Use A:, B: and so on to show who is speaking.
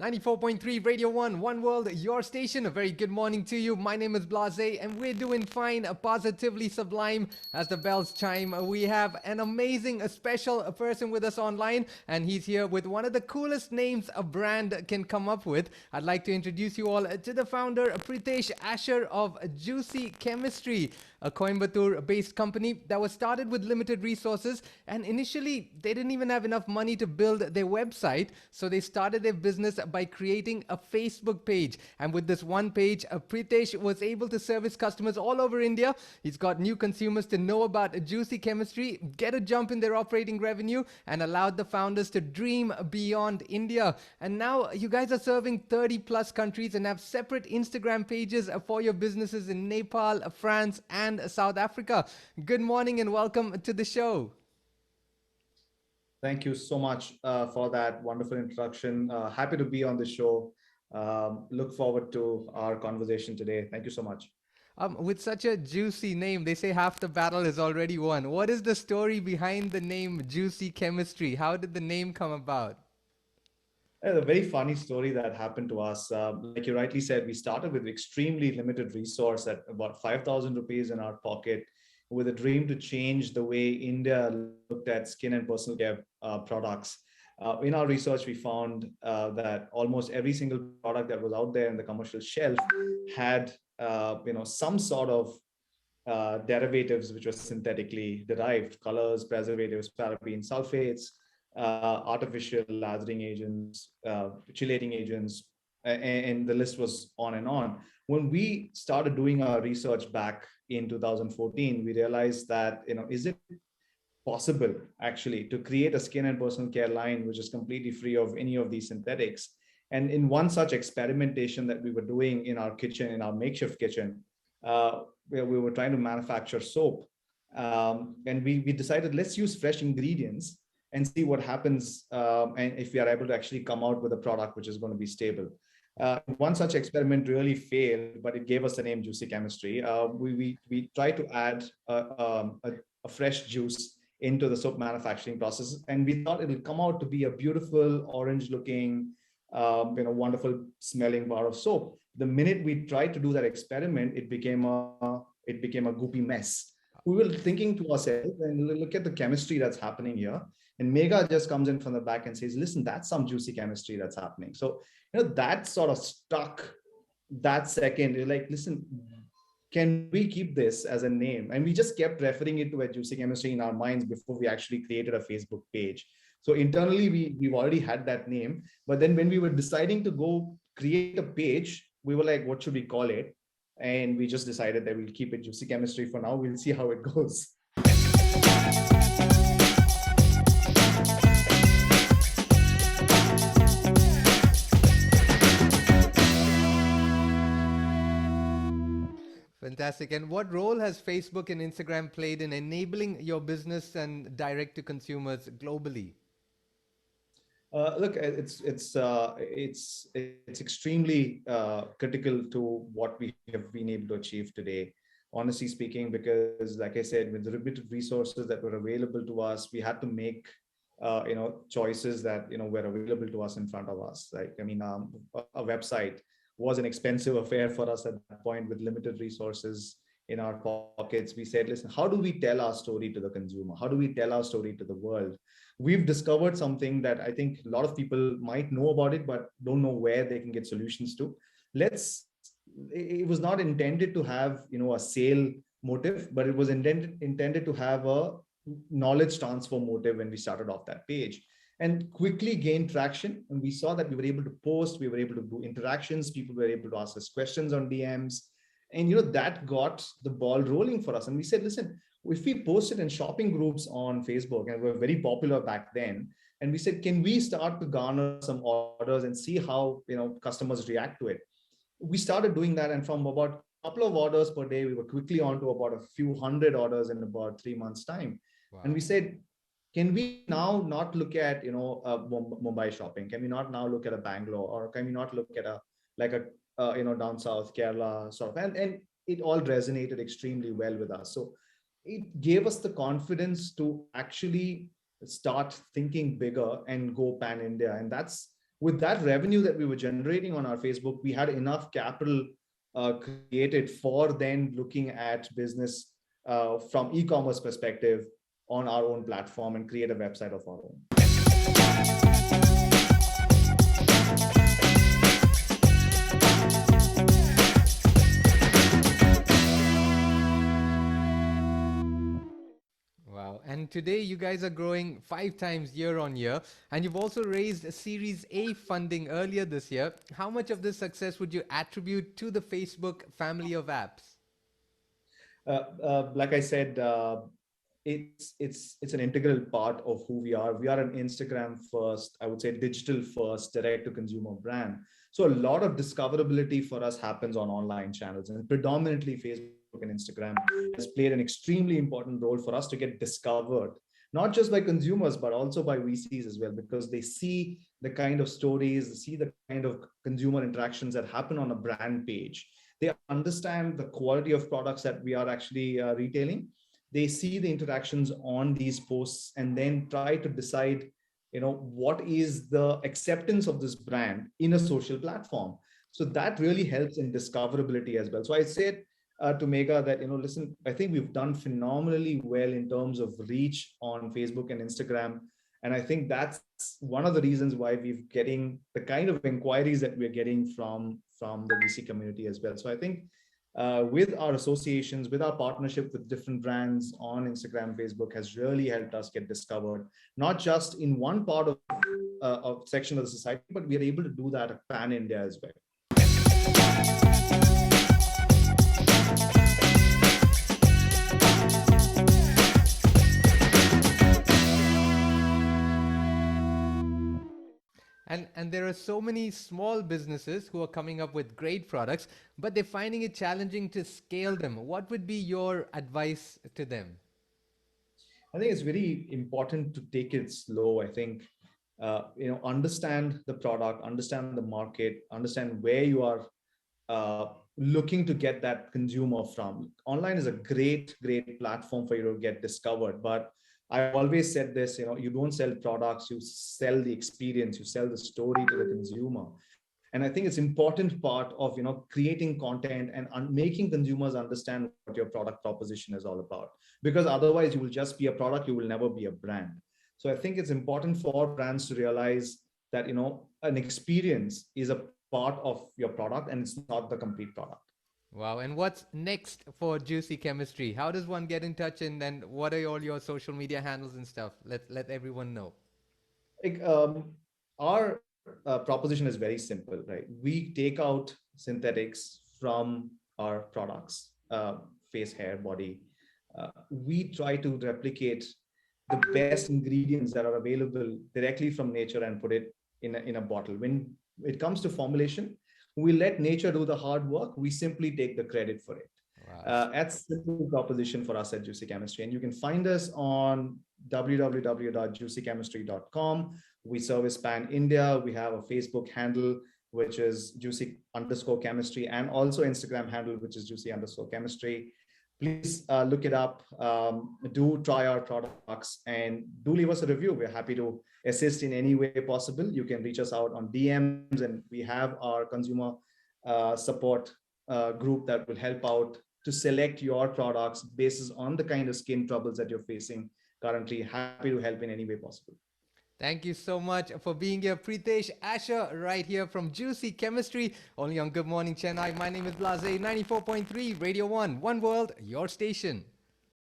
A: 94.3 Radio 1, One World, your station. A very good morning to you. My name is BlaaZe, and we're doing fine, positively sublime as the bells chime. We have an amazing, a special person with us online, and he's here with one of the coolest names a brand can come up with. I'd like to introduce you all to the founder, Pritesh Asher of Juicy Chemistry, a Coimbatore-based company that was started with limited resources, and initially they didn't even have enough money to build their website, so they started their business by creating a Facebook page. And with this one page, Pritesh was able to service customers all over India. He's got new consumers to know about Juicy Chemistry, get a jump in their operating revenue, and allowed the founders to dream beyond India. And now you guys are serving 30 plus countries and have separate Instagram pages for your businesses in Nepal, France, and South Africa. Good morning and welcome to the show.
B: Thank you so much for that wonderful introduction. Happy to be on the show. Look forward to our conversation today. Thank you so much.
A: With such a juicy name, they say half the battle is already won. What is the story behind the name Juicy Chemistry? How did the name come about?
B: A very funny story that happened to us. Like you rightly said, we started with extremely limited resource at about 5,000 rupees in our pocket, with a dream to change the way India looked at skin and personal care products. In our research, we found that almost every single product that was out there in the commercial shelf had, some sort of derivatives which were synthetically derived: colors, preservatives, parabens, sulfates, artificial lathering agents, chelating agents, and the list was on and on. When we started doing our research back in 2014, we realized that, is it possible actually to create a skin and personal care line which is completely free of any of these synthetics? And in one such experimentation that we were doing in our kitchen, in our makeshift kitchen, where we were trying to manufacture soap, and we decided, let's use fresh ingredients and see what happens, and if we are able to actually come out with a product which is going to be stable. One such experiment really failed, but it gave us the name Juicy Chemistry. We tried to add a fresh juice into the soap manufacturing process, and we thought it would come out to be a beautiful orange-looking, wonderful smelling bar of soap. The minute we tried to do that experiment, it became a goopy mess. We were thinking to ourselves, and look at the chemistry that's happening here. And Megha just comes in from the back and says, listen, that's some juicy chemistry that's happening. So, that sort of stuck that second. You're like, listen, can we keep this as a name? And we just kept referring it to a juicy chemistry in our minds before we actually created a Facebook page. So internally, we've already had that name. But then when we were deciding to go create a page, we were like, what should we call it? And we just decided that we'll keep it Juicy Chemistry for now. We'll see how it goes.
A: Fantastic. And what role has Facebook and Instagram played in enabling your business and direct to consumers globally?
B: Look, it's extremely critical to what we have been able to achieve today. Honestly speaking, because like I said, with the limited resources that were available to us, we had to make choices that were available to us in front of us. Like, a website was an expensive affair for us at that point with limited resources in our pockets. We said, listen, how do we tell our story to the consumer? How do we tell our story to the world? We've discovered something that I think a lot of people might know about it, but don't know where they can get solutions to. It was not intended to have, a sale motive, but it was intended to have a knowledge transfer motive when we started off that page, and quickly gained traction. And we saw that we were able to post, we were able to do interactions, people were able to ask us questions on DMs. And that got the ball rolling for us. And we said, listen, if we posted in shopping groups on Facebook, and we're very popular back then, and we said, can we start to garner some orders and see how customers react to it? We started doing that, and from about a couple of orders per day, we were quickly on to about a few hundred orders in about 3 months' time. Wow. And we said, can we now not look at Mumbai shopping? Can we not now look at a Bangalore, or can we not look at down south Kerala sort of? And it all resonated extremely well with us. So it gave us the confidence to actually start thinking bigger and go pan India. And that's With that revenue that we were generating on our Facebook, we had enough capital created for then looking at business from e-commerce perspective on our own platform and create a website of our own.
A: Wow. And today you guys are growing 5 times year on year. And you've also raised a Series A funding earlier this year. How much of this success would you attribute to the Facebook family of apps?
B: Like I said, it's an integral part of who we are. We are an Instagram first, I would say digital first, direct to consumer brand. So a lot of discoverability for us happens on online channels, and predominantly Facebook and Instagram has played an extremely important role for us to get discovered, not just by consumers, but also by VCs as well, because they see the kind of stories, they see the kind of consumer interactions that happen on a brand page. They understand the quality of products that we are actually retailing. They see the interactions on these posts and then try to decide, what is the acceptance of this brand in a social platform. So that really helps in discoverability as well. So I said to Megha that, listen, I think we've done phenomenally well in terms of reach on Facebook and Instagram. And I think that's one of the reasons why we're getting the kind of inquiries that we're getting from the VC community as well. So I think with our associations, with our partnership with different brands on Instagram, Facebook has really helped us get discovered, not just in one part of section of the society, but we are able to do that pan India as well.
A: And there are so many small businesses who are coming up with great products, but they're finding it challenging to scale them. What would be your advice to them?
B: I think it's very important to take it slow. I think, understand the product, understand the market, understand where you are looking to get that consumer from. Online is a great platform for you to get discovered. But I've always said this, you don't sell products, you sell the experience, you sell the story to the consumer. And I think it's important part of, creating content and making consumers understand what your product proposition is all about. Because otherwise you will just be a product, you will never be a brand. So I think it's important for brands to realize that, an experience is a part of your product and it's not the complete product.
A: Wow. And what's next for Juicy Chemistry? How does one get in touch, and then what are all your social media handles and stuff? Let everyone know.
B: Like, our proposition is very simple, right? We take out synthetics from our products, face, hair, body. We try to replicate the best ingredients that are available directly from nature and put it in a bottle. When it comes to formulation, we let nature do the hard work. We simply take the credit for it.
A: Wow.
B: That's the simple proposition for us at Juicy Chemistry. And you can find us on www.juicychemistry.com. We service pan India. We have a Facebook handle, which is juicy_chemistry, and also Instagram handle, which is juicy_chemistry. Please look it up. Do try our products and do leave us a review. We're happy to assist in any way possible. You can reach us out on DMs, and we have our consumer support group that will help out to select your products based on the kind of skin troubles that you're facing currently. Happy to help in any way possible.
A: Thank you so much for being here, Pritesh, Asha, right here from Juicy Chemistry, only on Good Morning Chennai. My name is BlaaZe, 94.3 Radio 1, One World, your station.